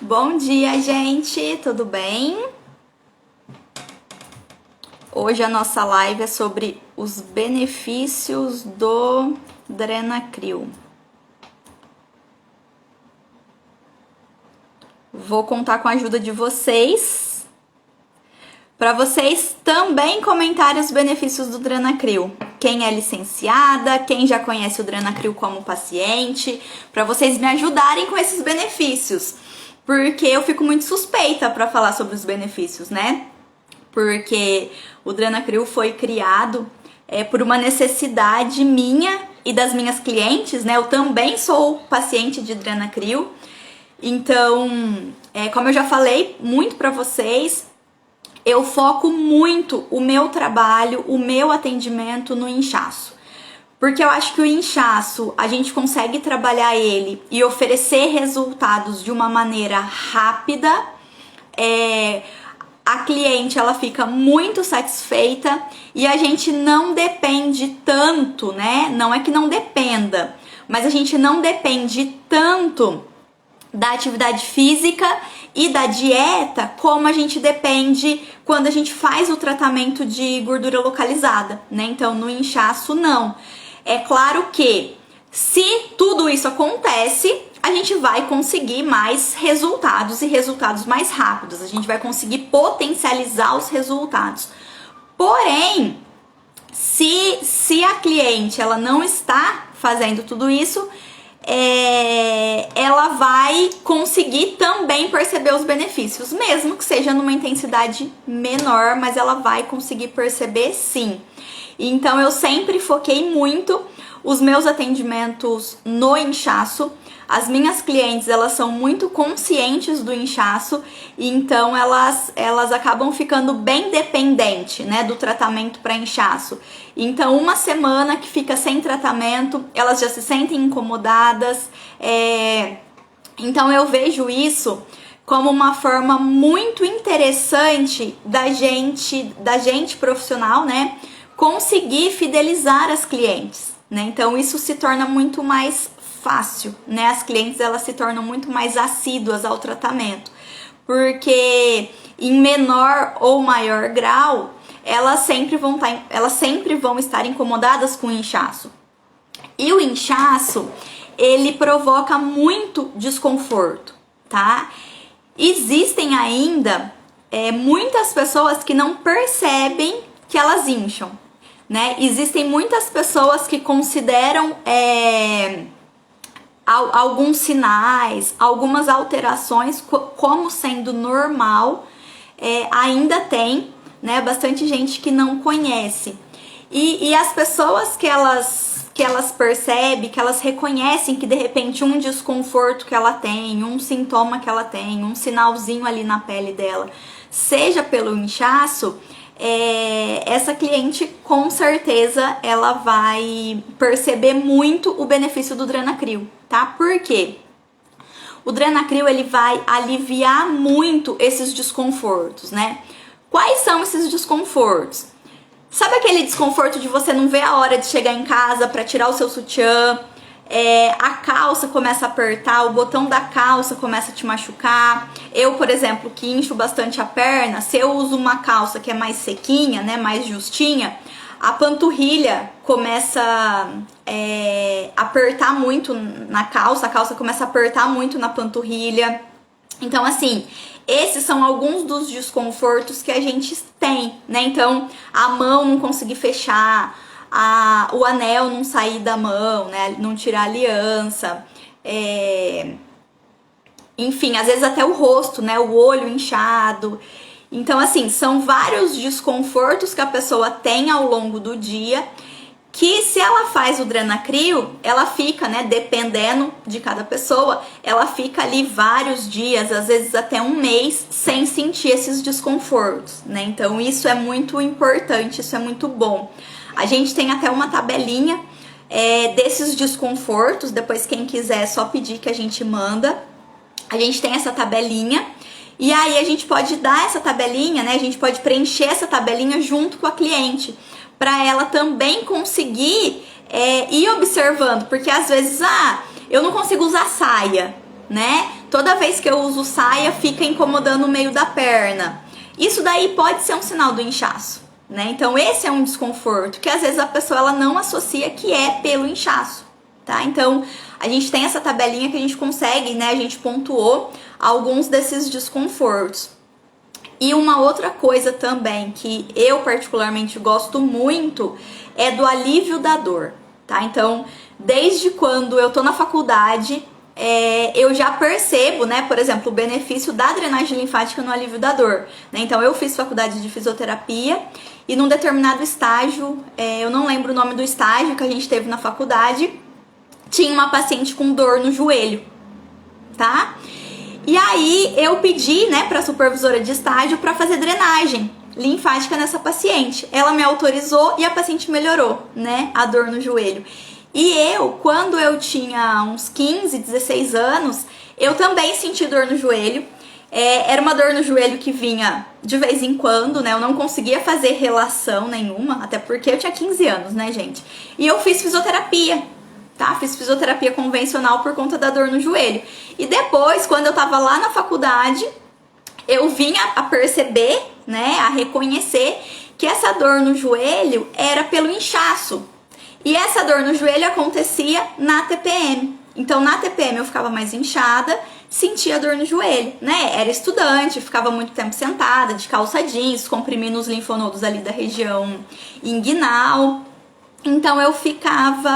Bom dia, gente! Tudo bem? Hoje a nossa live é sobre os benefícios do Drenacryl. Vou contar com a ajuda de vocês, para vocês também comentarem os benefícios do Drenacryl. Quem é licenciada, quem já conhece o Drenacryl como paciente, para vocês me ajudarem com esses benefícios. Porque eu fico muito suspeita para falar sobre os benefícios, né? Porque o Drenacryl foi criado por uma necessidade minha e das minhas clientes, né? Eu também sou paciente de Drenacryl. Então, como eu já falei muito para vocês, eu foco muito o meu trabalho, o meu atendimento no inchaço. Porque eu acho que o inchaço, a gente consegue trabalhar ele e oferecer resultados de uma maneira rápida. A cliente, ela fica muito satisfeita e a gente não depende tanto, né? Não é que não dependa, mas a gente não depende tanto da atividade física e da dieta como a gente depende quando a gente faz o tratamento de gordura localizada, né? Então, no inchaço, não. É claro que se tudo isso acontece, a gente vai conseguir mais resultados e resultados mais rápidos. A gente vai conseguir potencializar os resultados. Porém, se a cliente ela não está fazendo tudo isso, ela vai conseguir também perceber os benefícios, mesmo que seja numa intensidade menor, mas ela vai conseguir perceber sim. Então eu sempre foquei muito os meus atendimentos no inchaço. As minhas clientes, elas são muito conscientes do inchaço, então elas acabam ficando bem dependentes, né, do tratamento para inchaço. Então, uma semana que fica sem tratamento, elas já se sentem incomodadas. Então, eu vejo isso como uma forma muito interessante da gente profissional, né, conseguir fidelizar as clientes, né? Então, isso se torna muito mais fácil, né? As clientes, elas se tornam muito mais assíduas ao tratamento, porque em menor ou maior grau, elas sempre vão estar incomodadas com o inchaço. E o inchaço, ele provoca muito desconforto, tá? Existem ainda muitas pessoas que não percebem que elas incham, né? Existem muitas pessoas que consideram alguns sinais, algumas alterações como sendo normal. Ainda tem, né, bastante gente que não conhece. E as pessoas que elas percebem, que elas reconhecem que de repente um desconforto que ela tem, um sintoma que ela tem, um sinalzinho ali na pele dela, seja pelo inchaço, essa cliente com certeza ela vai perceber muito o benefício do Drenacryl, tá? Por quê? O Drenacryl, ele vai aliviar muito esses desconfortos, né? Quais são esses desconfortos? Sabe aquele desconforto de você não ver a hora de chegar em casa para tirar o seu sutiã? A calça começa a apertar, o botão da calça começa a te machucar. Eu, por exemplo, que incho bastante a perna, se eu uso uma calça que é mais sequinha, né, mais justinha, a panturrilha começa a apertar muito na calça, a calça começa a apertar muito na panturrilha. Então, assim, esses são alguns dos desconfortos que a gente tem, né? Então, a mão não conseguir fechar, o anel não sair da mão, né? Não tirar a aliança, enfim, às vezes até o rosto, né? O olho inchado. Então, assim, são vários desconfortos que a pessoa tem ao longo do dia, que se ela faz o Drenacryl, ela fica, né, dependendo de cada pessoa, ela fica ali vários dias, às vezes até um mês, sem sentir esses desconfortos, né? Então, isso é muito importante, isso é muito bom. A gente tem até uma tabelinha desses desconfortos, depois quem quiser é só pedir que a gente manda. A gente tem essa tabelinha e aí a gente pode dar essa tabelinha, né? A gente pode preencher essa tabelinha junto com a cliente, para ela também conseguir ir observando, porque às vezes, eu não consigo usar saia, né? toda vez que eu uso saia fica incomodando o meio da perna. Isso daí pode ser um sinal do inchaço, né? Então esse é um desconforto que às vezes a pessoa ela não associa que é pelo inchaço, tá? Então a gente tem essa tabelinha que a gente consegue, né? A gente pontuou alguns desses desconfortos. E uma outra coisa também que eu particularmente gosto muito é do alívio da dor, tá? Então, desde quando eu tô na faculdade, eu já percebo, né, por exemplo, o benefício da drenagem linfática no alívio da dor, né? Então, eu fiz faculdade de fisioterapia e num determinado estágio, eu não lembro o nome do estágio que a gente teve na faculdade, tinha uma paciente com dor no joelho, tá? E aí eu pedi, né, para a supervisora de estágio para fazer drenagem linfática nessa paciente. Ela me autorizou e a paciente melhorou, né, a dor no joelho. E eu, quando eu tinha uns 15, 16 anos, eu também senti dor no joelho. Era uma dor no joelho que vinha de vez em quando, né? Eu não conseguia fazer relação nenhuma, até porque eu tinha 15 anos, né, gente? E eu fiz fisioterapia. Tá? Fiz fisioterapia convencional por conta da dor no joelho. E depois, quando eu tava lá na faculdade, eu vim a perceber, né, a reconhecer que essa dor no joelho era pelo inchaço. E essa dor no joelho acontecia na TPM. Então, na TPM eu ficava mais inchada, sentia dor no joelho, né? Era estudante, ficava muito tempo sentada, de calça jeans, comprimindo os linfonodos ali da região inguinal. Então eu ficava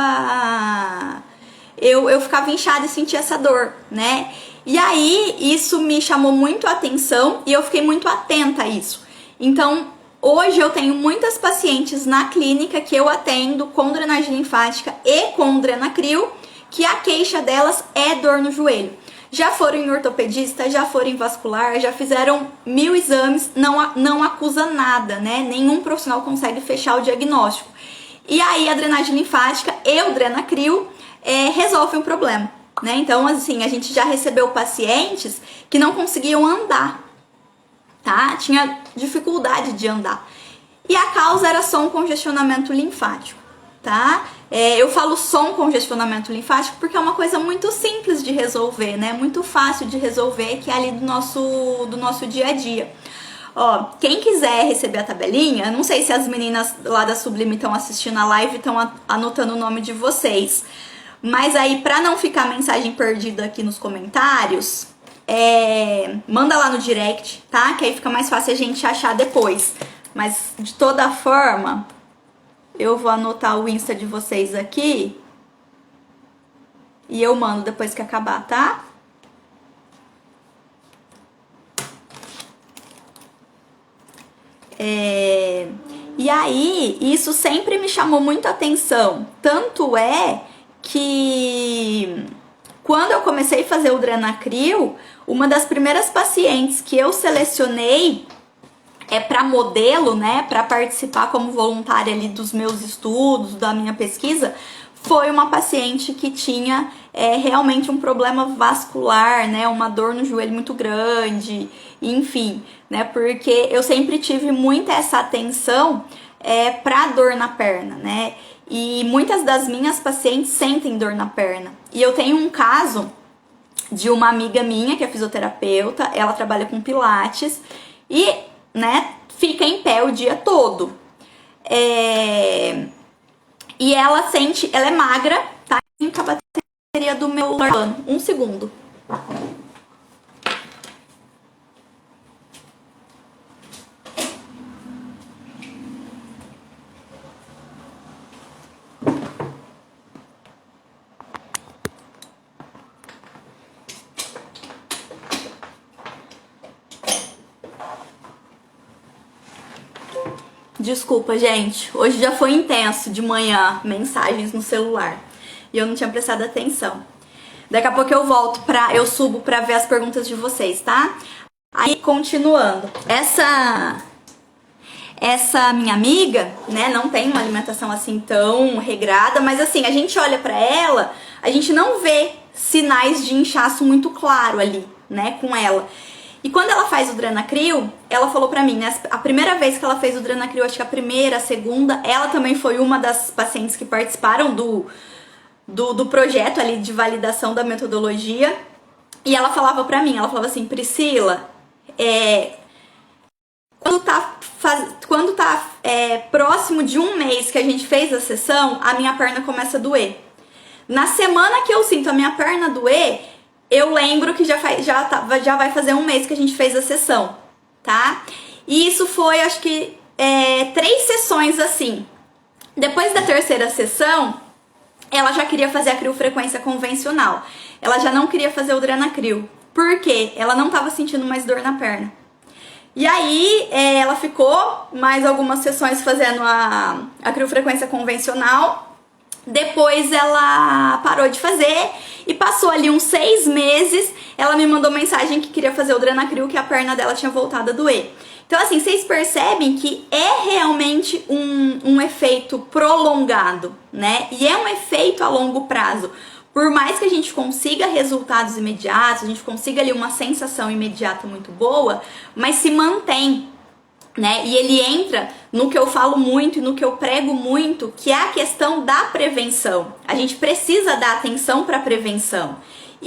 inchada e sentia essa dor, né? E aí isso me chamou muito a atenção e eu fiquei muito atenta a isso. Então hoje eu tenho muitas pacientes na clínica que eu atendo com drenagem linfática e com Drenacryl, que a queixa delas é dor no joelho. Já foram em ortopedista, já foram em vascular, já fizeram 1000 exames, não acusa nada, né? Nenhum profissional consegue fechar o diagnóstico. E aí a drenagem linfática e o Drenacryl resolvem o problema, né? Então, assim, a gente já recebeu pacientes que não conseguiam andar, tá? Tinha dificuldade de andar. E a causa era só um congestionamento linfático, tá? Eu falo só um congestionamento linfático porque é uma coisa muito simples de resolver, né? Muito fácil de resolver, que é ali do nosso dia a dia. Ó, quem quiser receber a tabelinha, não sei se as meninas lá da Sublime estão assistindo a live e estão anotando o nome de vocês. Mas aí, pra não ficar mensagem perdida aqui nos comentários, manda lá no direct, tá? Que aí fica mais fácil a gente achar depois. Mas, de toda forma, eu vou anotar o Insta de vocês aqui e eu mando depois que acabar, tá? E aí, isso sempre me chamou muito a atenção. Tanto é que quando eu comecei a fazer o Drenacryl, uma das primeiras pacientes que eu selecionei para modelo, né, para participar como voluntária ali dos meus estudos, da minha pesquisa, foi uma paciente que tinha realmente um problema vascular, né, uma dor no joelho muito grande, enfim, né, porque eu sempre tive muita essa atenção para dor na perna, né, e muitas das minhas pacientes sentem dor na perna. E eu tenho um caso de uma amiga minha que é fisioterapeuta, ela trabalha com pilates e, né, fica em pé o dia todo. E ela é magra, tá? A bateria do meu plano. Um segundo. Desculpa, gente. Hoje já foi intenso de manhã, mensagens no celular. E eu não tinha prestado atenção. Daqui a pouco eu volto eu subo pra ver as perguntas de vocês, tá? Aí, continuando. Essa minha amiga, né, não tem uma alimentação assim tão regrada, mas assim, a gente olha pra ela, a gente não vê sinais de inchaço muito claro ali, né, com ela. E quando ela faz o Drenacryl, ela falou pra mim, né, a primeira vez que ela fez o Drenacryl, acho que a primeira, a segunda, ela também foi uma das pacientes que participaram do projeto ali de validação da metodologia. E ela falava pra mim, ela falava assim, Priscila, quando tá próximo de um mês que a gente fez a sessão, a minha perna começa a doer. Na semana que eu sinto a minha perna doer, eu lembro que já vai fazer um mês que a gente fez a sessão, tá? E isso foi, acho que, 3 sessões assim. Depois da terceira sessão, ela já queria fazer a criofrequência convencional. Ela já não queria fazer o Drenacrio. Por quê? Ela não estava sentindo mais dor na perna. E aí, ela ficou mais algumas sessões fazendo a criofrequência convencional. Depois ela parou de fazer e passou ali uns 6 meses, ela me mandou mensagem que queria fazer o Drenacrio, que a perna dela tinha voltado a doer. Então assim, vocês percebem que é realmente um efeito prolongado, né? E é um efeito a longo prazo. Por mais que a gente consiga resultados imediatos, a gente consiga ali uma sensação imediata muito boa, mas se mantém, né? E ele entra no que eu falo muito e no que eu prego muito, que é a questão da prevenção. A gente precisa dar atenção para a prevenção.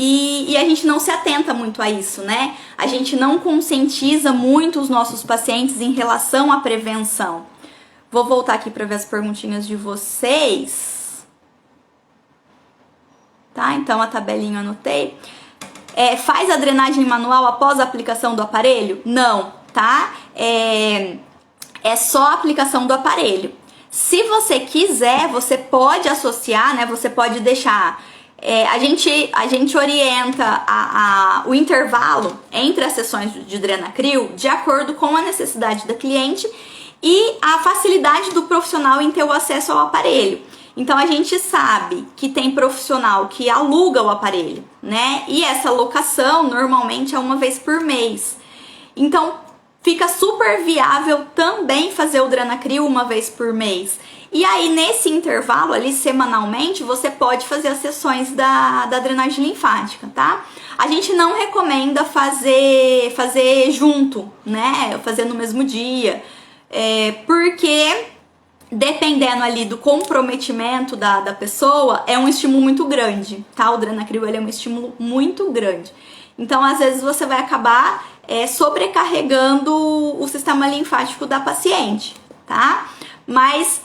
E a gente não se atenta muito a isso, né? A gente não conscientiza muito os nossos pacientes em relação à prevenção. Vou voltar aqui para ver as perguntinhas de vocês. Tá? Então a tabelinha eu anotei. Faz a drenagem manual após a aplicação do aparelho? Não, tá? É só a aplicação do aparelho. Se você quiser, você pode associar, né? Você pode deixar... a gente orienta o intervalo entre as sessões de Drenacrio de acordo com a necessidade da cliente e a facilidade do profissional em ter o acesso ao aparelho. Então a gente sabe que tem profissional que aluga o aparelho, né? E essa locação normalmente é uma vez por mês. Então fica super viável também fazer o Drenacrio uma vez por mês. E aí, nesse intervalo ali, semanalmente, você pode fazer as sessões da drenagem linfática, tá? A gente não recomenda fazer junto, né? Fazer no mesmo dia, porque dependendo ali do comprometimento da pessoa, é um estímulo muito grande, tá? O Drenacrio, ele é um estímulo muito grande. Então, às vezes, você vai acabar sobrecarregando o sistema linfático da paciente, tá? Mas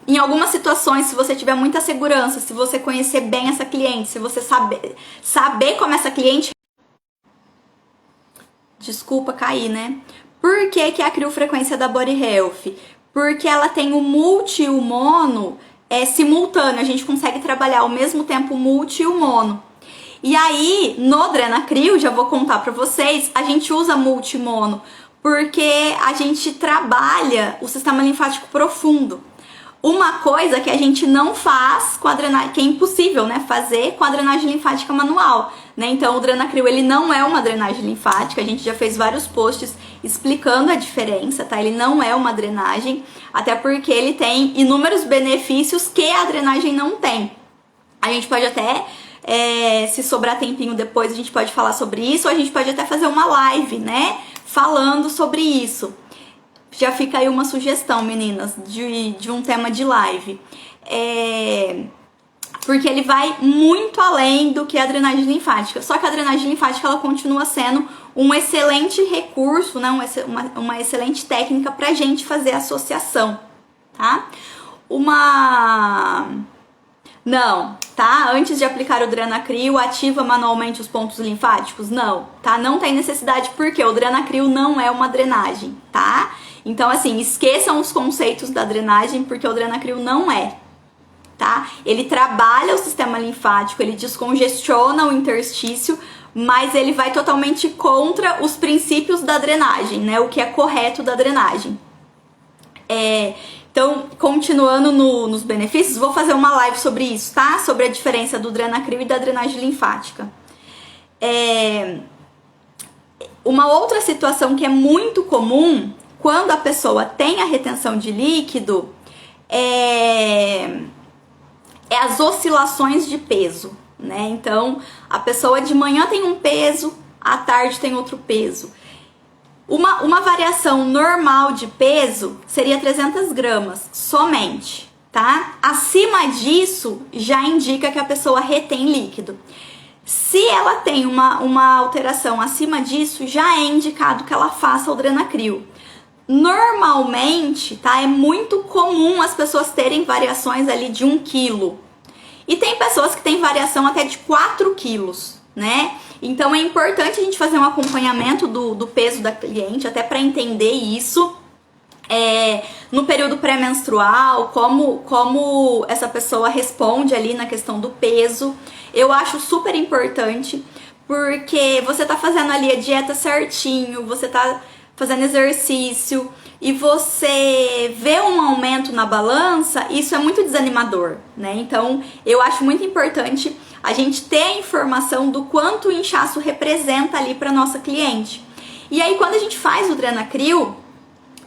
em algumas situações, se você tiver muita segurança, se você conhecer bem essa cliente, se você saber como essa cliente... Desculpa cair, né? Por que a criofrequência da Body Health? Porque ela tem o multi e o mono simultâneo. A gente consegue trabalhar ao mesmo tempo o multi e o mono. E aí, no Drenacrio, já vou contar pra vocês, a gente usa multi e mono porque a gente trabalha o sistema linfático profundo. Uma coisa que a gente não faz com a drenagem, que é impossível, né, fazer com a drenagem linfática manual, né? Então o Drenacrio, ele não é uma drenagem linfática, a gente já fez vários posts explicando a diferença, tá? Ele não é uma drenagem, até porque ele tem inúmeros benefícios que a drenagem não tem. A gente pode até, se sobrar tempinho depois, a gente pode falar sobre isso, ou a gente pode até fazer uma live, né, falando sobre isso. Já fica aí uma sugestão, meninas, de um tema de live. Porque ele vai muito além do que a drenagem linfática. Só que a drenagem linfática, ela continua sendo um excelente recurso, né? Uma excelente técnica pra gente fazer associação, tá? Não, tá? Antes de aplicar o Drenacrio, ativa manualmente os pontos linfáticos? Não, tá? Não tem necessidade, porque o Drenacrio não é uma drenagem, tá? Então, assim, esqueçam os conceitos da drenagem, porque o Drenacrio não é, tá? Ele trabalha o sistema linfático, ele descongestiona o interstício, mas ele vai totalmente contra os princípios da drenagem, né? O que é correto da drenagem. Então, continuando nos benefícios, vou fazer uma live sobre isso, tá? Sobre a diferença do Drenacrio e da drenagem linfática. Uma outra situação que é muito comum quando a pessoa tem a retenção de líquido é as oscilações de peso, né? Então, a pessoa de manhã tem um peso, à tarde tem outro peso. Uma variação normal de peso seria 300 gramas somente, tá? Acima disso, já indica que a pessoa retém líquido. Se ela tem uma alteração acima disso, já é indicado que ela faça o Drenacryl. Normalmente, tá? É muito comum as pessoas terem variações ali de 1 quilo. E tem pessoas que têm variação até de 4 quilos, né? Então é importante a gente fazer um acompanhamento do peso da cliente, até para entender isso. No período pré-menstrual, como essa pessoa responde ali na questão do peso. Eu acho super importante, porque você tá fazendo ali a dieta certinho, você tá fazendo exercício e você vê um aumento na balança, isso é muito desanimador, né? Então, eu acho muito importante a gente ter a informação do quanto o inchaço representa ali para nossa cliente. E aí, quando a gente faz o Drenacryl,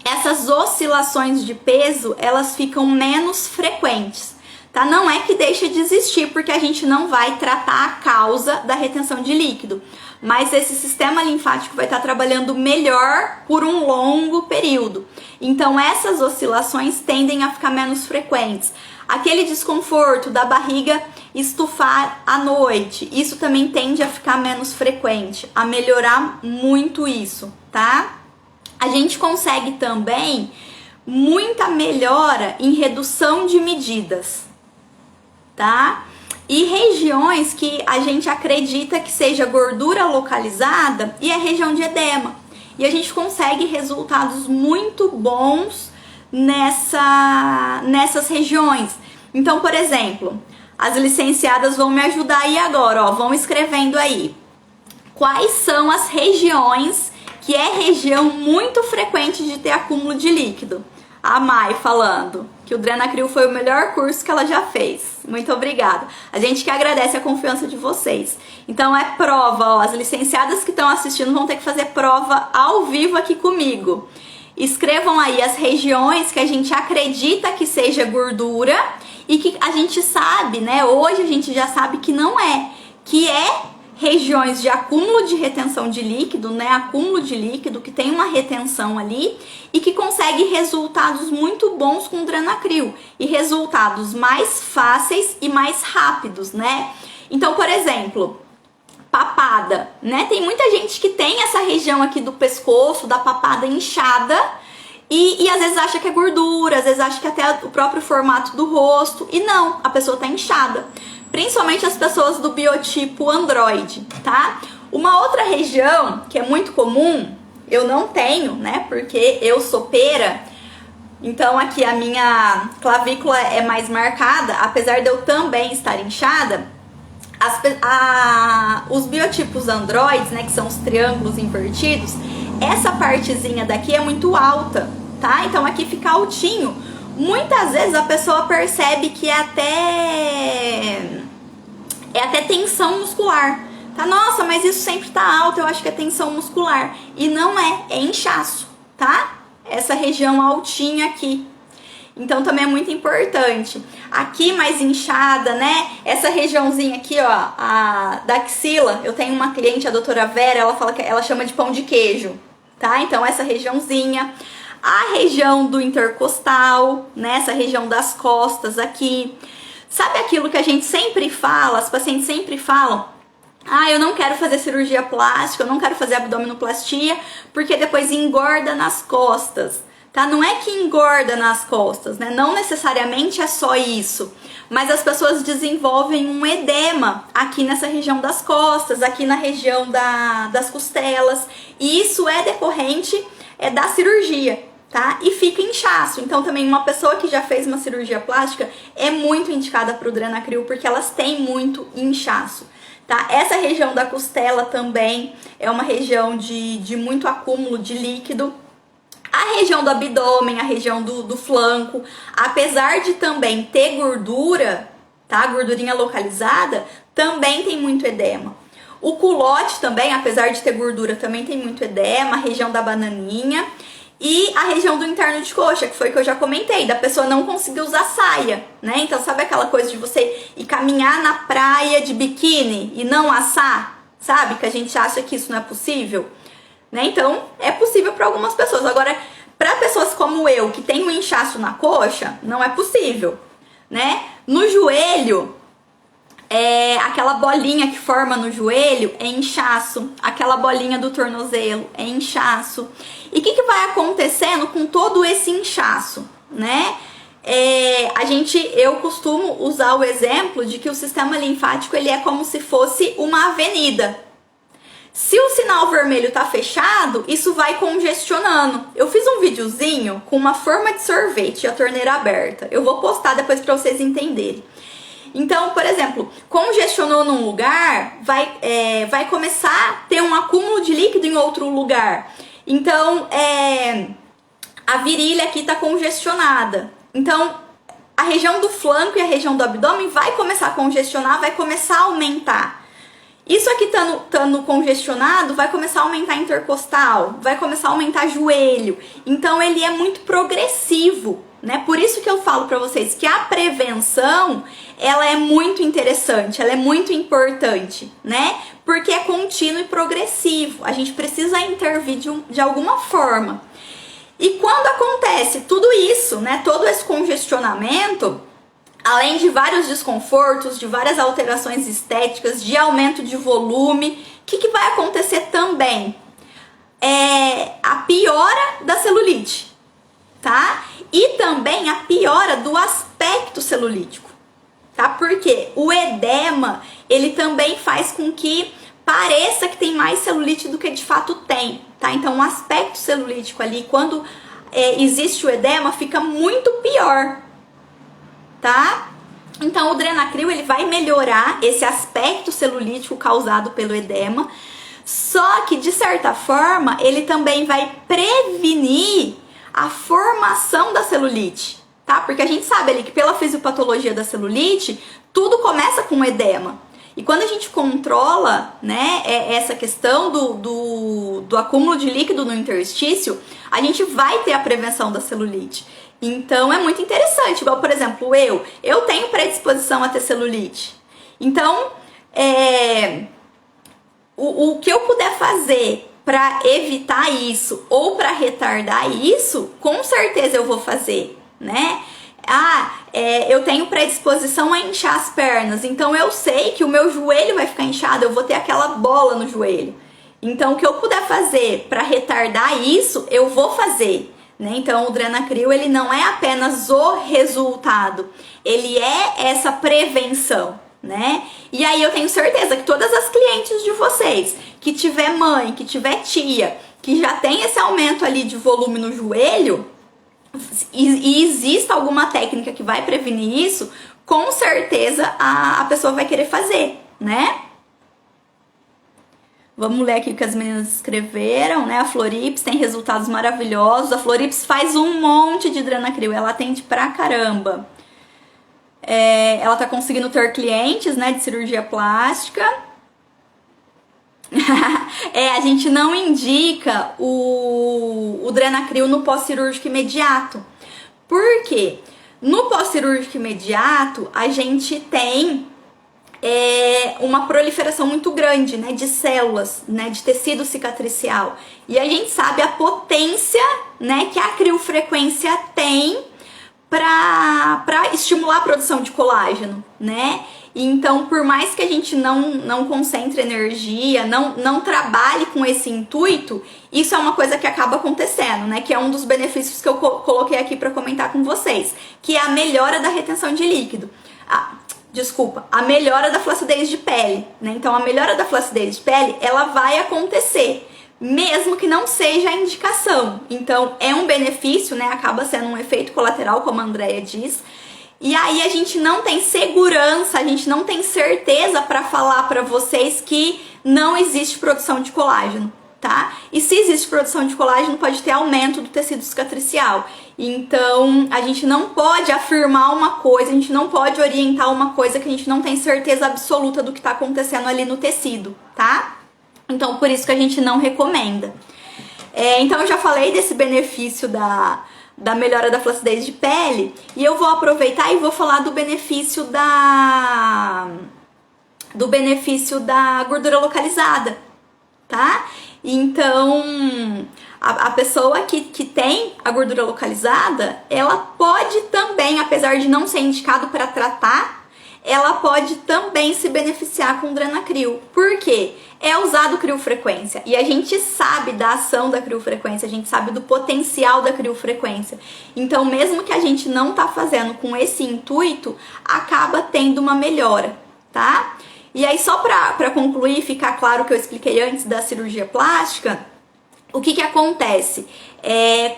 essas oscilações de peso, elas ficam menos frequentes, tá? Não é que deixa de existir, porque a gente não vai tratar a causa da retenção de líquido, mas esse sistema linfático vai estar trabalhando melhor por um longo período. Então, essas oscilações tendem a ficar menos frequentes. Aquele desconforto da barriga estufar à noite, isso também tende a ficar menos frequente, a melhorar muito isso, tá? A gente consegue também muita melhora em redução de medidas, tá? E regiões que a gente acredita que seja gordura localizada e é região de edema. E a gente consegue resultados muito bons nessas regiões. Então, por exemplo, as licenciadas vão me ajudar aí agora, ó, vão escrevendo aí. Quais são as regiões que é região muito frequente de ter acúmulo de líquido? A Mai falando que o Drenacryl foi o melhor curso que ela já fez. Muito obrigada. A gente que agradece a confiança de vocês. Então é prova, ó, as licenciadas que estão assistindo vão ter que fazer prova ao vivo aqui comigo. Escrevam aí as regiões que a gente acredita que seja gordura e que a gente sabe, né? Hoje a gente já sabe que não é, que é regiões de acúmulo de retenção de líquido, né? Acúmulo de líquido que tem uma retenção ali e que consegue resultados muito bons com o Drenacryl e resultados mais fáceis e mais rápidos, né? Então, por exemplo, papada, né? Tem muita gente que tem essa região aqui do pescoço, da papada inchada e às vezes acha que é gordura, às vezes acha que até o próprio formato do rosto e não, a pessoa tá inchada. Principalmente as pessoas do biotipo Android, tá? Uma outra região que é muito comum, eu não tenho, né? Porque eu sou pera, então aqui a minha clavícula é mais marcada, apesar de eu também estar inchada. Os biotipos Androids, né? Que são os triângulos invertidos, essa partezinha daqui é muito alta, tá? Então aqui fica altinho. Muitas vezes a pessoa percebe que é até tensão muscular, tá? Nossa, mas isso sempre tá alto, eu acho que é tensão muscular. E não é inchaço, tá? Essa região altinha aqui. Então também é muito importante. Aqui mais inchada, né? Essa regiãozinha aqui, ó, da axila. Eu tenho uma cliente, a doutora Vera, ela fala que ela chama de pão de queijo, tá? Então essa regiãozinha. A região do intercostal, né? Essa região das costas aqui. Sabe aquilo que a gente sempre fala, as pacientes sempre falam? Ah, eu não quero fazer cirurgia plástica, eu não quero fazer abdominoplastia, porque depois engorda nas costas, tá? Não é que engorda nas costas, né? Não necessariamente é só isso, mas as pessoas desenvolvem um edema aqui nessa região das costas, aqui na região das costelas, e isso é decorrente da cirurgia. Tá? E fica inchaço. Então também uma pessoa que já fez uma cirurgia plástica é muito indicada para o Drenacryl, porque elas têm muito inchaço, tá? Essa região da costela também é uma região de muito acúmulo de líquido. A região do abdômen, a região do flanco, apesar de também ter gordura, tá? Gordurinha localizada, também tem muito edema. O culote também, apesar de ter gordura, também tem muito edema, a região da bananinha. E a região do interno de coxa, que foi o que eu já comentei, da pessoa não conseguir usar saia, né? Então, sabe aquela coisa de você ir caminhar na praia de biquíni e não assar? Sabe? Que a gente acha que isso não é possível, né? Então, é possível para algumas pessoas. Agora, para pessoas como eu, que tem um inchaço na coxa, não é possível, né? No joelho, Aquela bolinha que forma no joelho é inchaço, aquela bolinha do tornozelo é inchaço. E o que vai acontecendo com todo esse inchaço, né? Eu costumo usar o exemplo de que o sistema linfático ele é como se fosse uma avenida. Se o sinal vermelho tá fechado, isso vai congestionando. Eu fiz um videozinho com uma forma de sorvete e a torneira aberta. Eu vou postar depois para vocês entenderem. Então, por exemplo, congestionou num lugar, vai começar a ter um acúmulo de líquido em outro lugar. Então, a virilha aqui tá congestionada. Então, a região do flanco e a região do abdômen vai começar a congestionar, vai começar a aumentar. Isso aqui estando congestionado, vai começar a aumentar intercostal, vai começar a aumentar joelho. Então, ele é muito progressivo, né? Por isso que eu falo para vocês que a prevenção, ela é muito interessante, ela é muito importante, né? Porque é contínuo e progressivo. A gente precisa intervir de alguma forma. E quando acontece tudo isso, né? Todo esse congestionamento, além de vários desconfortos, de várias alterações estéticas, de aumento de volume, o que vai acontecer também? A piora da celulite, tá? E também a piora do aspecto celulítico, tá? Porque o edema, ele também faz com que pareça que tem mais celulite do que de fato tem, tá? Então o aspecto celulítico ali, quando existe o edema, fica muito pior, tá? Então o Drenacryl ele vai melhorar esse aspecto celulítico causado pelo edema, só que de certa forma ele também vai prevenir a formação da celulite, tá? Porque a gente sabe ali que pela fisiopatologia da celulite, tudo começa com edema. E quando a gente controla, né, essa questão do acúmulo de líquido no interstício, a gente vai ter a prevenção da celulite. Então é muito interessante, igual por exemplo, eu tenho predisposição a ter celulite. Então, o que eu puder fazer para evitar isso ou para retardar isso, com certeza eu vou fazer, né? Eu tenho predisposição a inchar as pernas, então eu sei que o meu joelho vai ficar inchado, eu vou ter aquela bola no joelho. Então o que eu puder fazer para retardar isso, eu vou fazer. Né? Então o Drenacryl ele não é apenas o resultado, ele é essa prevenção, né? E aí eu tenho certeza que todas as clientes de vocês que tiver mãe, que tiver tia, que já tem esse aumento ali de volume no joelho e exista alguma técnica que vai prevenir isso, com certeza a pessoa vai querer fazer, né? Vamos ler aqui o que as meninas escreveram, né? A Florips tem resultados maravilhosos. A Florips faz um monte de Drenacryl, ela atende pra caramba. Ela tá conseguindo ter clientes, né, de cirurgia plástica. A gente não indica o Drenacryl no pós-cirúrgico imediato. Por quê? No pós-cirúrgico imediato, a gente tem uma proliferação muito grande, né, de células, né, de tecido cicatricial. E a gente sabe a potência, né, que a criofrequência tem para estimular a produção de colágeno, né? Então, por mais que a gente não concentre energia, não trabalhe com esse intuito, isso é uma coisa que acaba acontecendo, né? Que é um dos benefícios que eu coloquei aqui para comentar com vocês, que é a melhora da retenção de líquido. A melhora da flacidez de pele, né? Então, a melhora da flacidez de pele, ela vai acontecer, mesmo que não seja a indicação. Então, é um benefício, né? Acaba sendo um efeito colateral, como a Andrea diz. E aí, a gente não tem segurança, a gente não tem certeza para falar para vocês que não existe produção de colágeno, tá? E se existe produção de colágeno, pode ter aumento do tecido cicatricial. Então, a gente não pode afirmar uma coisa, a gente não pode orientar uma coisa que a gente não tem certeza absoluta do que está acontecendo ali no tecido, tá? Então, por isso que a gente não recomenda. Então, eu já falei desse benefício da melhora da flacidez de pele, e eu vou aproveitar e vou falar do benefício da gordura localizada, tá? Então, a pessoa que tem a gordura localizada, ela pode também, apesar de não ser indicado para tratar, ela pode também se beneficiar com o Drenacryl. Por quê? É usado criofrequência e a gente sabe da ação da criofrequência, a gente sabe do potencial da criofrequência. Então, mesmo que a gente não tá fazendo com esse intuito, acaba tendo uma melhora, tá? E aí, só pra concluir, ficar claro o que eu expliquei antes da cirurgia plástica, o que acontece?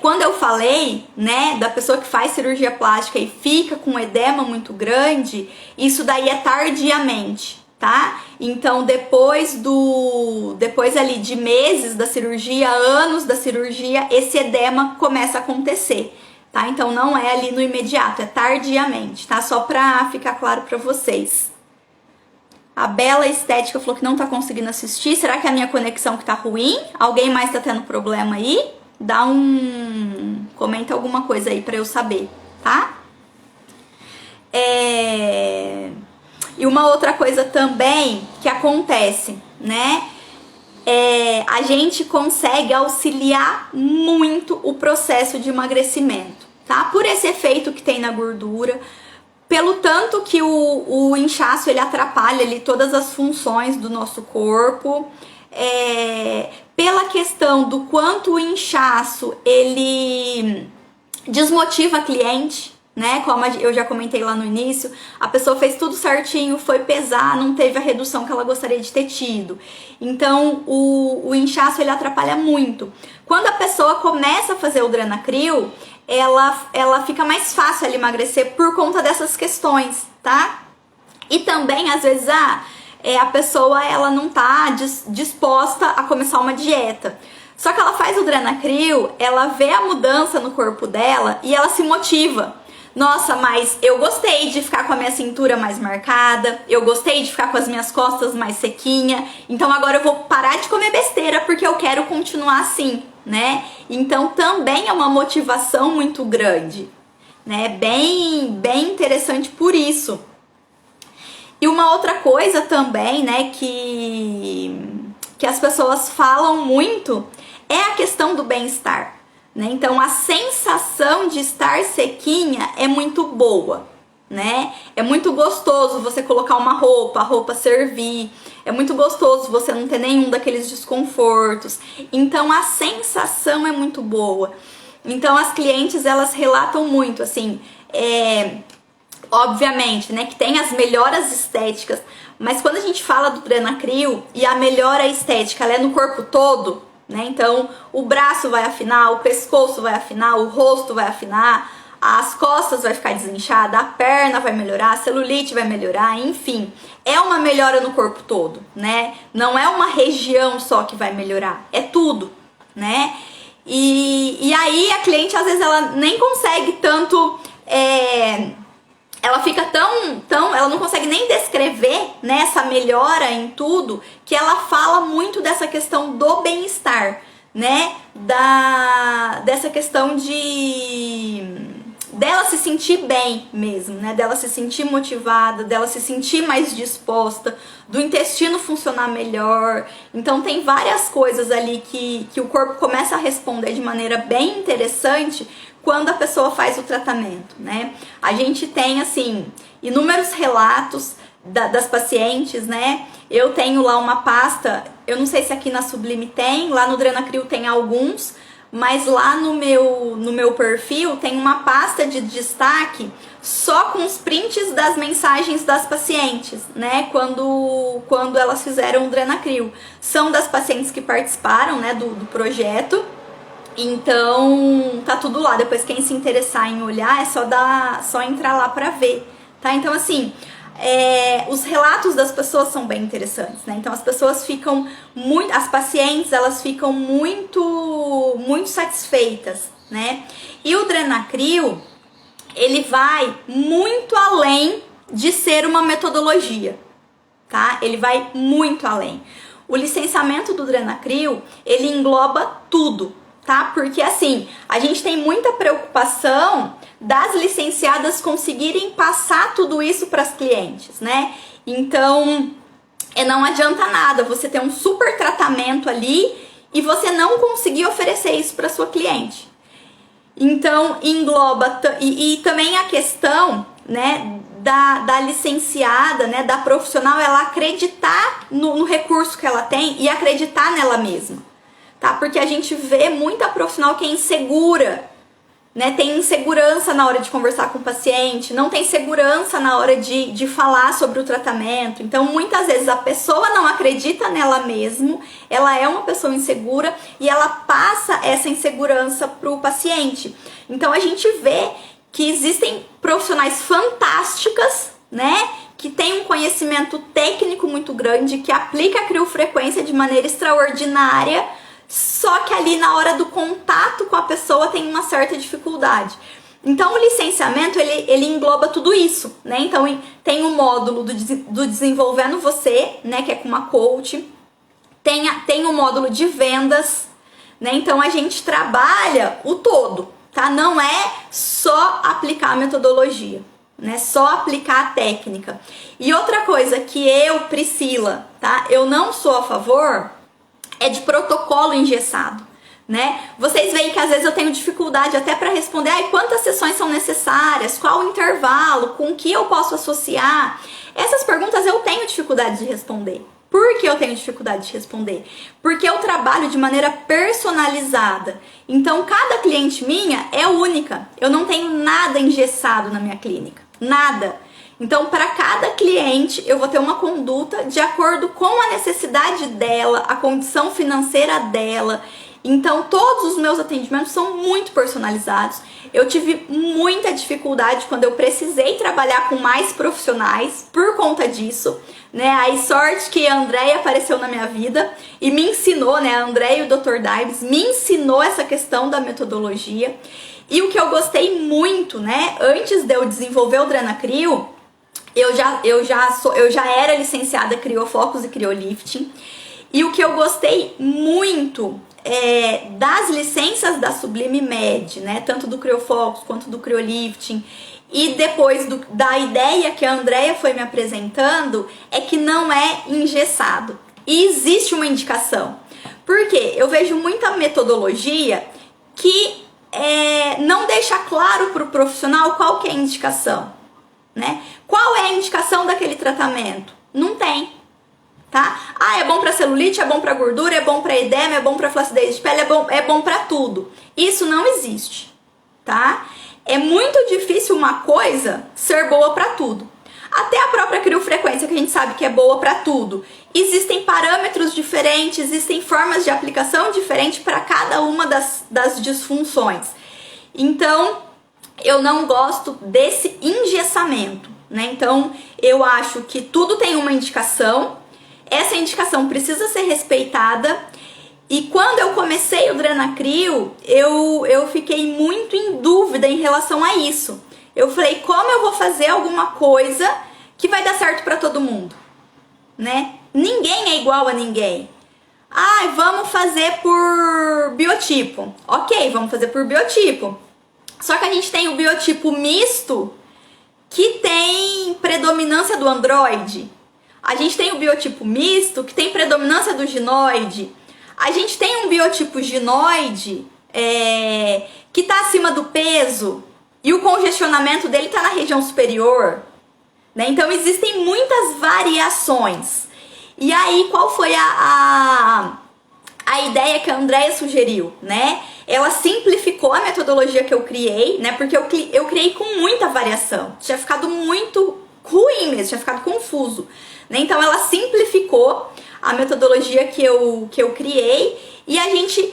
Quando eu falei, né, da pessoa que faz cirurgia plástica e fica com edema muito grande, isso daí é tardiamente, tá? Então, depois ali de meses da cirurgia, anos da cirurgia, esse edema começa a acontecer, tá? Então, não é ali no imediato, é tardiamente, tá? Só pra ficar claro pra vocês. A Bela Estética falou que não tá conseguindo assistir. Será que é a minha conexão que tá ruim? Alguém mais tá tendo problema aí? Comenta alguma coisa aí pra eu saber, tá? E uma outra coisa também que acontece, né? A gente consegue auxiliar muito o processo de emagrecimento, tá? Por esse efeito que tem na gordura, pelo tanto que o inchaço ele atrapalha ali todas as funções do nosso corpo, pela questão do quanto o inchaço ele desmotiva a cliente, né? Como eu já comentei lá no início, a pessoa fez tudo certinho, foi pesar, não teve a redução que ela gostaria de ter tido. Então o inchaço ele atrapalha muito. Quando a pessoa começa a fazer o Drenacryl, ela fica mais fácil ela emagrecer por conta dessas questões, tá? E também, às vezes, a pessoa ela não tá disposta a começar uma dieta. Só que ela faz o Drenacryl, ela vê a mudança no corpo dela e ela se motiva. Nossa, mas eu gostei de ficar com a minha cintura mais marcada, eu gostei de ficar com as minhas costas mais sequinha, então agora eu vou parar de comer besteira porque eu quero continuar assim, né? Então também é uma motivação muito grande, né? Bem interessante por isso. E uma outra coisa também, né, que as pessoas falam muito é a questão do bem-estar. Né? Então a sensação de estar sequinha é muito boa, né? É muito gostoso você colocar uma roupa, a roupa servir, é muito gostoso você não ter nenhum daqueles desconfortos. Então a sensação é muito boa. Então as clientes elas relatam muito, assim, obviamente, né, que tem as melhoras estéticas, mas quando a gente fala do Drenacryl e a melhora estética ela é no corpo todo, né? Então o braço vai afinar, o pescoço vai afinar, o rosto vai afinar, as costas vai ficar desinchada, a perna vai melhorar, a celulite vai melhorar, enfim, é uma melhora no corpo todo, né? Não é uma região só que vai melhorar, é tudo, né? E aí a cliente às vezes ela nem consegue tanto, ela fica ela não consegue nem descrever, né, essa melhora em tudo, que ela fala muito dessa questão do bem-estar, né, dessa questão dela se sentir bem mesmo, né, dela se sentir motivada, dela se sentir mais disposta, do intestino funcionar melhor. Então tem várias coisas ali que o corpo começa a responder de maneira bem interessante quando a pessoa faz o tratamento, né? A gente tem, assim, inúmeros relatos das pacientes, né? Eu tenho lá uma pasta, eu não sei se aqui na Sublime tem, lá no Drenacryl tem alguns, mas lá no meu perfil tem uma pasta de destaque só com os prints das mensagens das pacientes, né? Quando elas fizeram o Drenacryl. São das pacientes que participaram, né, do projeto. Então, tá tudo lá. Depois, quem se interessar em olhar, é só entrar lá pra ver, tá? Então, assim, os relatos das pessoas são bem interessantes, né? Então, as pessoas ficam muito... As pacientes, elas ficam muito satisfeitas, né? E o Drenacryl, ele vai muito além de ser uma metodologia, tá? Ele vai muito além. O licenciamento do Drenacryl, ele engloba tudo, tá? Porque assim, a gente tem muita preocupação das licenciadas conseguirem passar tudo isso para as clientes, né? Então, não adianta nada você ter um super tratamento ali e você não conseguir oferecer isso para sua cliente. Então, engloba e também a questão, né, da licenciada, né, da profissional, ela acreditar no recurso que ela tem e acreditar nela mesma, tá? Porque a gente vê muita profissional que é insegura, né, tem insegurança na hora de conversar com o paciente, não tem segurança na hora de falar sobre o tratamento. Então, muitas vezes a pessoa não acredita nela mesma, ela é uma pessoa insegura e ela passa essa insegurança para o paciente. Então, a gente vê que existem profissionais fantásticas, né, que têm um conhecimento técnico muito grande, que aplica a criofrequência de maneira extraordinária, só que ali na hora do contato com a pessoa tem uma certa dificuldade. Então o licenciamento ele engloba tudo isso, né? Então tem o módulo do Desenvolvendo Você, né, que é com uma coach, tem o módulo de vendas, né? Então a gente trabalha o todo, tá? Não é só aplicar a metodologia, né? Só aplicar a técnica. E outra coisa que eu, Priscila, tá? Eu não sou a favor é de protocolo engessado, né? Vocês veem que às vezes eu tenho dificuldade até para responder, quantas sessões são necessárias, qual o intervalo, com o que eu posso associar. Essas perguntas eu tenho dificuldade de responder. Por que eu tenho dificuldade de responder? Porque eu trabalho de maneira personalizada. Então, cada cliente minha é única. Eu não tenho nada engessado na minha clínica. Nada. Então, para cada cliente, eu vou ter uma conduta de acordo com a necessidade dela, a condição financeira dela. Então, todos os meus atendimentos são muito personalizados. Eu tive muita dificuldade quando eu precisei trabalhar com mais profissionais por conta disso, né? Aí, sorte que a Andréia apareceu na minha vida e me ensinou, né? A Andréia e o Dr. Daibs me ensinou essa questão da metodologia. E o que eu gostei muito, né? Antes de eu desenvolver o Drenacrio, eu já era licenciada Criofocus e Criolifting. E o que eu gostei muito das licenças da Sublime Med, né, tanto do Criofocus quanto do Criolifting, e depois da ideia que a Andréia foi me apresentando, é que não é engessado. E existe uma indicação. Por quê? Eu vejo muita metodologia que não deixa claro para o profissional qual que é a indicação, né? Qual é a indicação daquele tratamento? Não tem. Tá? É bom para celulite, é bom para gordura, é bom para edema, é bom para flacidez de pele, é bom para tudo. Isso não existe, tá? É muito difícil uma coisa ser boa para tudo. Até a própria criofrequência, que a gente sabe que é boa para tudo. Existem parâmetros diferentes, existem formas de aplicação diferentes para cada uma das disfunções. Então, eu não gosto desse engessamento, né? Então, eu acho que tudo tem uma indicação. Essa indicação precisa ser respeitada. E quando eu comecei o Drenacrio, eu fiquei muito em dúvida em relação a isso. Eu falei, como eu vou fazer alguma coisa que vai dar certo para todo mundo, né? Ninguém é igual a ninguém. Vamos fazer por biotipo. Ok, vamos fazer por biotipo. Só que a gente tem o biotipo misto, que tem predominância do androide. A gente tem o biotipo misto, que tem predominância do ginoide. A gente tem um biotipo ginoide que está acima do peso e o congestionamento dele está na região superior, né? Então existem muitas variações. E aí, qual foi a ideia que a Andréia sugeriu, né? Ela simplificou a metodologia que eu criei, né? Porque eu criei com muita variação. Tinha ficado muito ruim mesmo, tinha ficado confuso, né? Então ela simplificou a metodologia que eu criei e a gente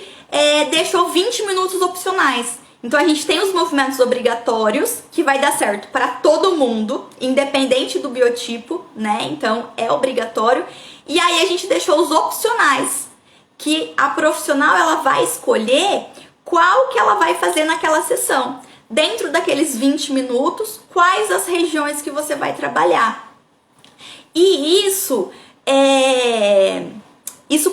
deixou 20 minutos opcionais. Então a gente tem os movimentos obrigatórios, que vai dar certo para todo mundo, independente do biotipo, né? Então é obrigatório. E aí a gente deixou os opcionais, que a profissional ela vai escolher qual que ela vai fazer naquela sessão. Dentro daqueles 20 minutos, quais as regiões que você vai trabalhar. E isso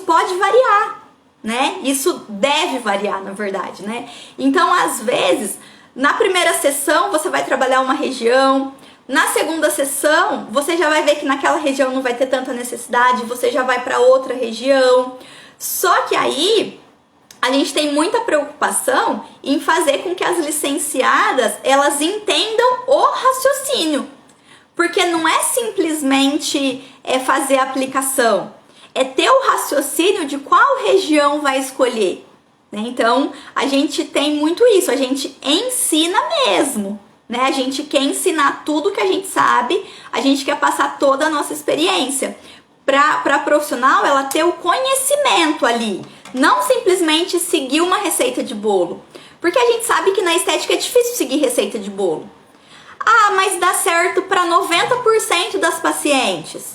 pode variar, né? Isso deve variar, na verdade, né? Então, às vezes, na primeira sessão, você vai trabalhar uma região. Na segunda sessão, você já vai ver que naquela região não vai ter tanta necessidade, você já vai para outra região. Só que aí a gente tem muita preocupação em fazer com que as licenciadas elas entendam o raciocínio. Porque não é simplesmente fazer a aplicação, é ter o raciocínio de qual região vai escolher, né? Então, a gente tem muito isso, a gente ensina mesmo, né? A gente quer ensinar tudo que a gente sabe, a gente quer passar toda a nossa experiência. Para a profissional, ela ter o conhecimento ali, não simplesmente seguir uma receita de bolo. Porque a gente sabe que na estética é difícil seguir receita de bolo. Ah, mas dá certo para 90% das pacientes.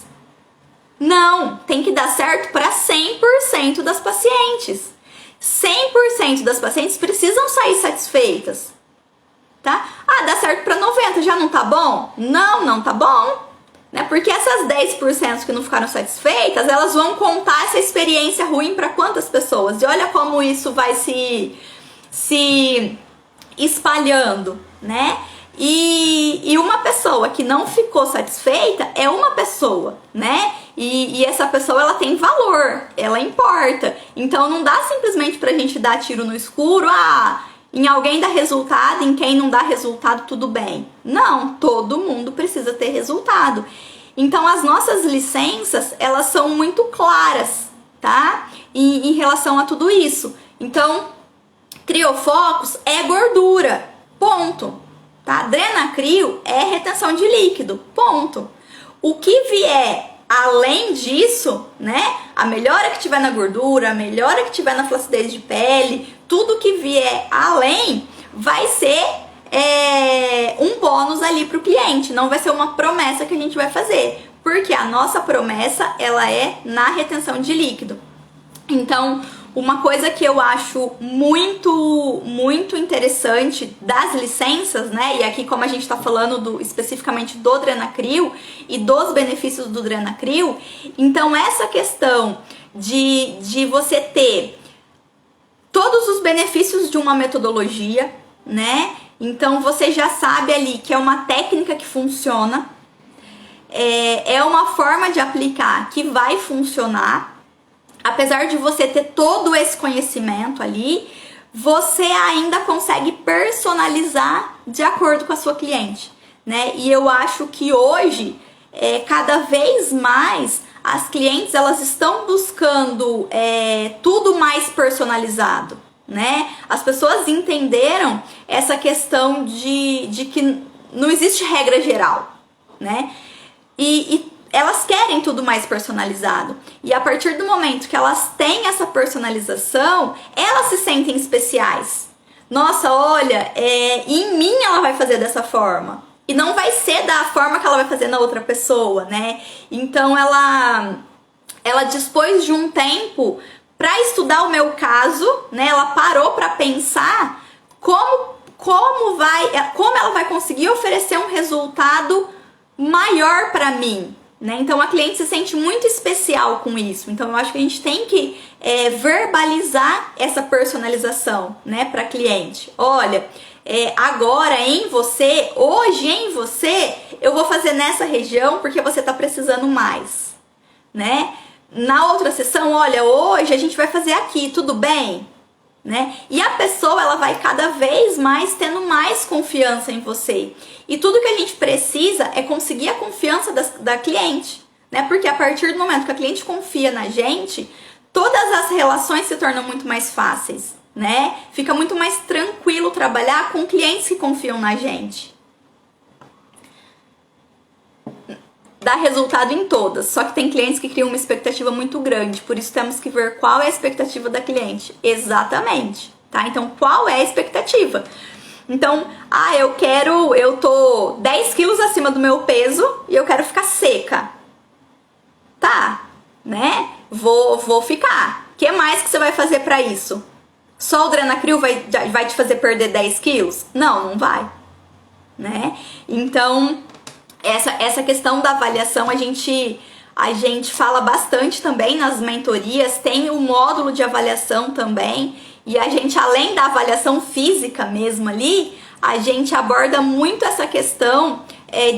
Não, tem que dar certo para 100% das pacientes. 100% das pacientes precisam sair satisfeitas, tá? Ah, dá certo para 90%, já não tá bom? Não, não tá bom, né? Porque essas 10% que não ficaram satisfeitas, elas vão contar essa experiência ruim para quantas pessoas? E olha como isso vai se espalhando, né? E uma pessoa que não ficou satisfeita é uma pessoa, né? E essa pessoa, ela tem valor, ela importa. Então não dá simplesmente pra gente dar tiro no escuro, em alguém dá resultado, em quem não dá resultado tudo bem. Não, todo mundo precisa ter resultado. Então as nossas licenças, elas são muito claras, tá? Em relação a tudo isso. Então, criofocos é gordura, ponto. Tá? Drenacrio é retenção de líquido, ponto. O que vier além disso, né? A melhora que tiver na gordura, a melhora que tiver na flacidez de pele, tudo que vier além vai ser um bônus ali para o cliente, não vai ser uma promessa que a gente vai fazer, porque a nossa promessa, ela é na retenção de líquido. Então, uma coisa que eu acho muito interessante das licenças, né? E aqui, como a gente tá falando especificamente do Drenacrio e dos benefícios do Drenacrio, então essa questão de você ter todos os benefícios de uma metodologia, né? Então você já sabe ali que é uma técnica que funciona, é uma forma de aplicar que vai funcionar. Apesar de você ter todo esse conhecimento ali, você ainda consegue personalizar de acordo com a sua cliente, né? E eu acho que hoje, cada vez mais, as clientes, elas estão buscando tudo mais personalizado, né? As pessoas entenderam essa questão de que não existe regra geral, né? E elas querem tudo mais personalizado. E a partir do momento que elas têm essa personalização, elas se sentem especiais. Nossa, olha, em mim ela vai fazer dessa forma. E não vai ser da forma que ela vai fazer na outra pessoa, né? Então ela dispôs de um tempo para estudar o meu caso, né? Ela parou para pensar como ela vai conseguir oferecer um resultado maior para mim. Né? Então a cliente se sente muito especial com isso. Então eu acho que a gente tem que verbalizar essa personalização, né, para cliente. Olha, agora hoje em você, eu vou fazer nessa região porque você está precisando mais, né? Na outra sessão, olha, hoje a gente vai fazer aqui, tudo bem? Né? E a pessoa, ela vai cada vez mais tendo mais confiança em você. E tudo que a gente precisa é conseguir a confiança da cliente, né? Porque a partir do momento que a cliente confia na gente, todas as relações se tornam muito mais fáceis, né? Fica muito mais tranquilo trabalhar com clientes que confiam na gente. Dá resultado em todas, só que tem clientes que criam uma expectativa muito grande, por isso temos que ver qual é a expectativa da cliente. Exatamente, tá? Então, qual é a expectativa? Então, eu tô 10 quilos acima do meu peso e eu quero ficar seca. Tá, né? Vou ficar. O que mais que você vai fazer pra isso? Só o Drenacrio vai te fazer perder 10 quilos? Não vai, né? Então, essa questão da avaliação a gente fala bastante também nas mentorias, tem o módulo de avaliação também, e a gente, além da avaliação física mesmo ali, a gente aborda muito essa questão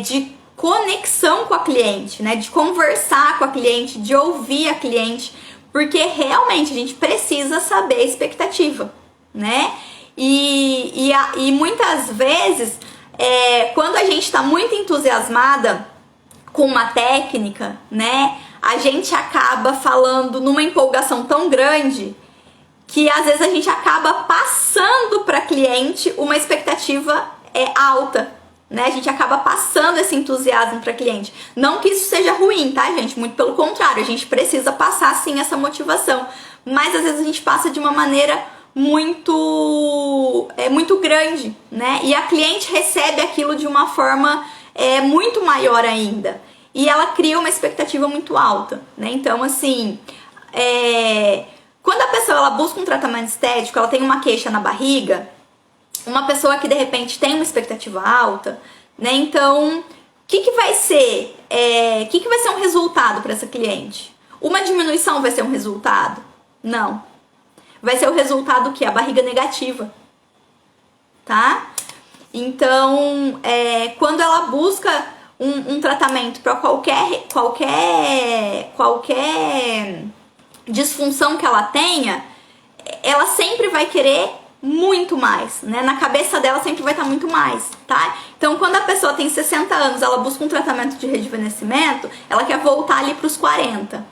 de conexão com a cliente, né? De conversar com a cliente, de ouvir a cliente, porque realmente a gente precisa saber a expectativa, né? E muitas vezes, quando a gente está muito entusiasmada com uma técnica, né, a gente acaba falando numa empolgação tão grande que às vezes a gente acaba passando para cliente uma expectativa alta, né? A gente acaba passando esse entusiasmo para cliente. Não que isso seja ruim, tá, gente? Muito pelo contrário, a gente precisa passar sim essa motivação, mas às vezes a gente passa de uma maneira muito grande, né? E a cliente recebe aquilo de uma forma muito maior ainda. E ela cria uma expectativa muito alta, né? Então, assim, quando a pessoa ela busca um tratamento estético, ela tem uma queixa na barriga, uma pessoa que de repente tem uma expectativa alta, né? Então, o que vai ser? O que vai ser um resultado para essa cliente? Uma diminuição vai ser um resultado? Não. Vai ser o resultado que? A barriga negativa, tá? Então, quando ela busca um tratamento para qualquer disfunção que ela tenha, ela sempre vai querer muito mais, né? Na cabeça dela sempre vai estar muito mais, tá? Então, quando a pessoa tem 60 anos, ela busca um tratamento de rejuvenescimento, ela quer voltar ali para os 40,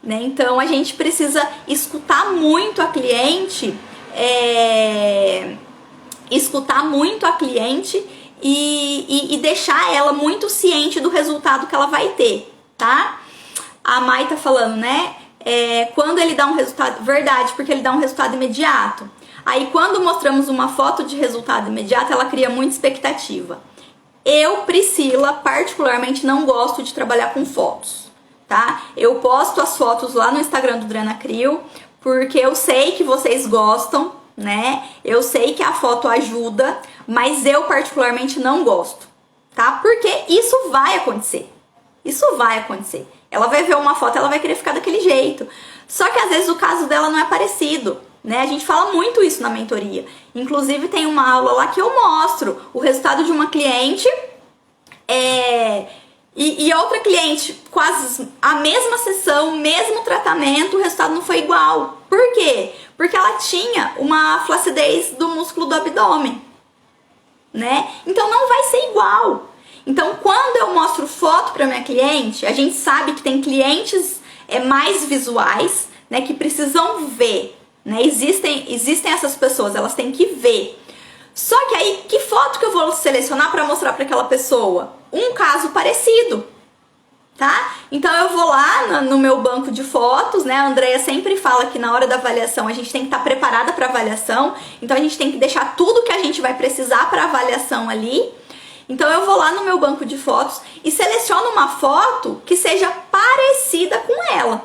né? Então, a gente precisa escutar muito a cliente, e deixar ela muito ciente do resultado que ela vai ter, tá? A Mai tá falando, né? Quando ele dá um resultado... Verdade, porque ele dá um resultado imediato. Aí, quando mostramos uma foto de resultado imediato, ela cria muita expectativa. Eu, Priscila, particularmente não gosto de trabalhar com fotos, tá? Eu posto as fotos lá no Instagram do Drenacryl, porque eu sei que vocês gostam, né? Eu sei que a foto ajuda, mas eu particularmente não gosto, tá? Porque isso vai acontecer. Isso vai acontecer. Ela vai ver uma foto, ela vai querer ficar daquele jeito. Só que às vezes o caso dela não é parecido, né? A gente fala muito isso na mentoria. Inclusive tem uma aula lá que eu mostro o resultado de uma cliente e outra cliente, quase a mesma sessão, mesmo tratamento, o resultado não foi igual. Por quê? Porque ela tinha uma flacidez do músculo do abdômen, né? Então não vai ser igual. Então, quando eu mostro foto para minha cliente, a gente sabe que tem clientes mais visuais, né, que precisam ver, né? Existem essas pessoas, elas têm que ver. Só que aí, que foto que eu vou selecionar para mostrar para aquela pessoa? Um caso parecido, tá? Então eu vou lá no meu banco de fotos, né? A Andrea sempre fala que na hora da avaliação a gente tem que estar preparada para avaliação, então a gente tem que deixar tudo que a gente vai precisar para avaliação ali. Então eu vou lá no meu banco de fotos e seleciono uma foto que seja parecida com ela.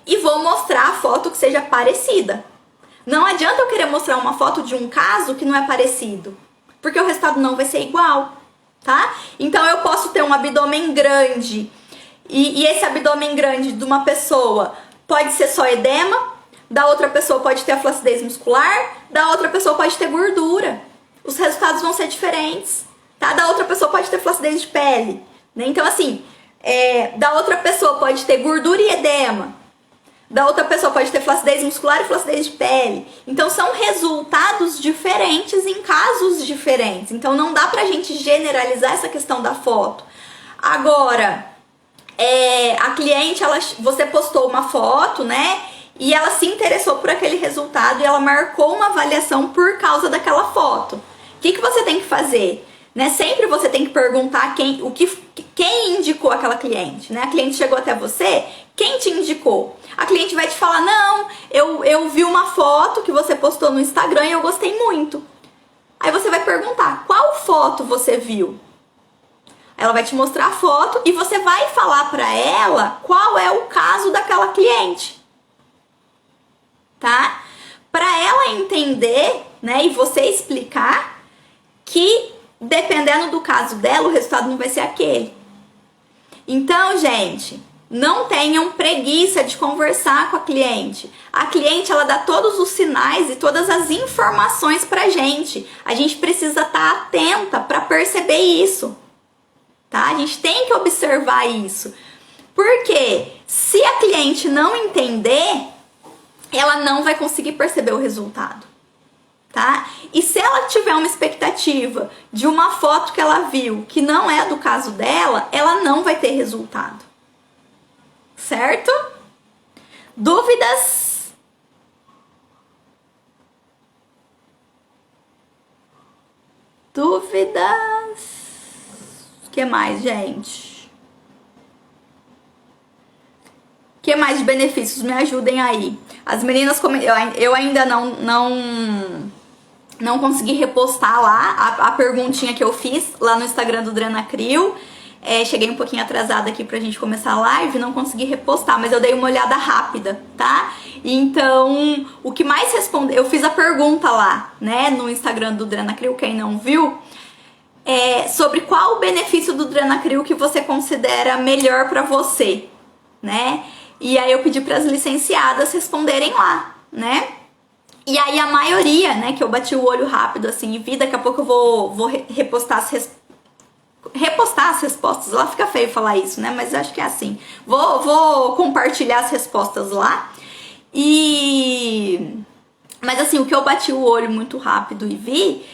E vou mostrar a foto que seja parecida. Não adianta eu querer mostrar uma foto de um caso que não é parecido, porque o resultado não vai ser igual, tá? Então eu posso ter um abdômen grande e esse abdômen grande de uma pessoa pode ser só edema, da outra pessoa pode ter a flacidez muscular, da outra pessoa pode ter gordura. Os resultados vão ser diferentes, tá? Da outra pessoa pode ter flacidez de pele, né? Então, assim, da outra pessoa pode ter gordura e edema, da outra pessoa pode ter flacidez muscular e flacidez de pele. Então, são resultados diferentes em casos diferentes. Então, não dá pra gente generalizar essa questão da foto. Agora, a cliente, você postou uma foto, né? E ela se interessou por aquele resultado e ela marcou uma avaliação por causa daquela foto. O que você tem que fazer? Né? Sempre você tem que perguntar quem indicou aquela cliente, né? A cliente chegou até você, quem te indicou? A cliente vai te falar, não, eu vi uma foto que você postou no Instagram e eu gostei muito. Aí você vai perguntar, qual foto você viu? Ela vai te mostrar a foto e você vai falar pra ela qual é o caso daquela cliente, tá? Pra ela entender, né, e você explicar que dependendo do caso dela, o resultado não vai ser aquele. Então, gente, não tenham preguiça de conversar com a cliente. A cliente, ela dá todos os sinais e todas as informações pra gente. A gente precisa estar atenta para perceber isso, tá? A gente tem que observar isso. Porque se a cliente não entender, ela não vai conseguir perceber o resultado, tá? E se ela tiver uma expectativa de uma foto que ela viu que não é do caso dela, ela não vai ter resultado, certo? Dúvidas? Dúvidas? O que mais, gente? O que mais de benefícios? Me ajudem aí. As meninas, eu ainda não consegui repostar lá a perguntinha que eu fiz lá no Instagram do Drenacryl. Cheguei um pouquinho atrasada aqui pra gente começar a live, não consegui repostar, mas eu dei uma olhada rápida, tá? Então, o que mais respondeu, eu fiz a pergunta lá, né, no Instagram do Drenacryl, quem não viu, sobre qual o benefício do Drenacryl que você considera melhor pra você, né? E aí eu pedi para as licenciadas responderem lá, né? E aí a maioria, né, que eu bati o olho rápido assim e vi, daqui a pouco eu vou repostar as respostas. Lá fica feio falar isso, né? Mas eu acho que é assim. Vou compartilhar as respostas lá. Mas assim, o que eu bati o olho muito rápido e vi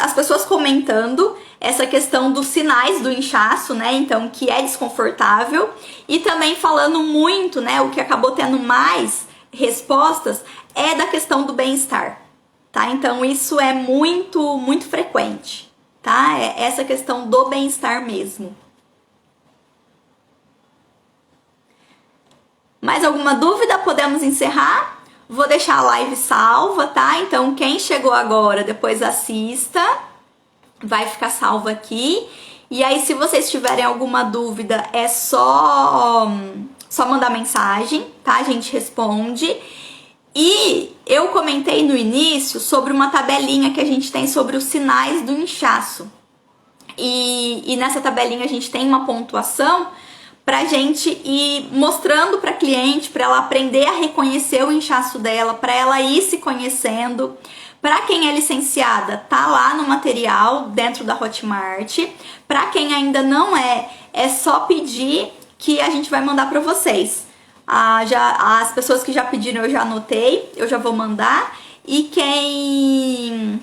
as pessoas comentando essa questão dos sinais do inchaço, né? Então, que é desconfortável. E também falando muito, né? O que acabou tendo mais respostas é da questão do bem-estar, tá? Então, isso é muito, muito frequente, tá? É essa questão do bem-estar mesmo. Mais alguma dúvida? Podemos encerrar? Vou deixar a live salva, tá? Então, quem chegou agora, depois assista. Vai ficar salva aqui. E aí, se vocês tiverem alguma dúvida, é só mandar mensagem, tá? A gente responde. E eu comentei no início sobre uma tabelinha que a gente tem sobre os sinais do inchaço. E nessa tabelinha a gente tem uma pontuação pra gente ir mostrando pra cliente, pra ela aprender a reconhecer o inchaço dela, pra ela ir se conhecendo. Pra quem é licenciada, tá lá no material dentro da Hotmart. Pra quem ainda não é só pedir que a gente vai mandar pra vocês. As pessoas que já pediram eu já anotei, eu já vou mandar. E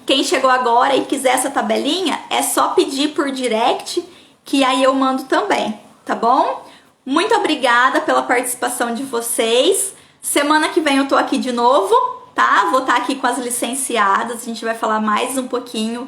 quem chegou agora e quiser essa tabelinha, é só pedir por direct, que aí eu mando também, tá bom? Muito obrigada pela participação de vocês. Semana que vem eu tô aqui de novo, tá? Vou estar aqui com as licenciadas, a gente vai falar mais um pouquinho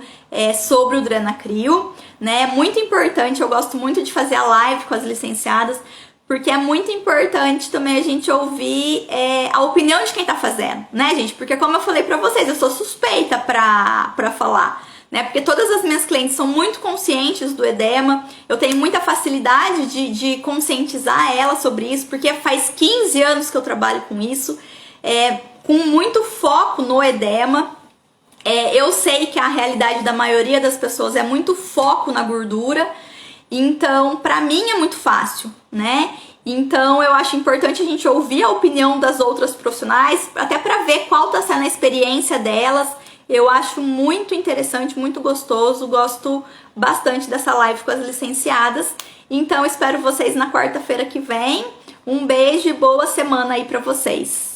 sobre o Drenacryl, né? Muito importante, eu gosto muito de fazer a live com as licenciadas, porque é muito importante também a gente ouvir a opinião de quem tá fazendo, né, gente? Porque como eu falei pra vocês, eu sou suspeita pra falar, né? Porque todas as minhas clientes são muito conscientes do edema, eu tenho muita facilidade de conscientizar elas sobre isso, porque faz 15 anos que eu trabalho com isso, com muito foco no edema. Eu sei que a realidade da maioria das pessoas é muito foco na gordura, então pra mim é muito fácil, né? Então eu acho importante a gente ouvir a opinião das outras profissionais, até pra ver qual tá sendo a experiência delas. Eu acho muito interessante, muito gostoso, gosto bastante dessa live com as licenciadas. Então espero vocês na quarta-feira que vem. Um beijo e boa semana aí pra vocês.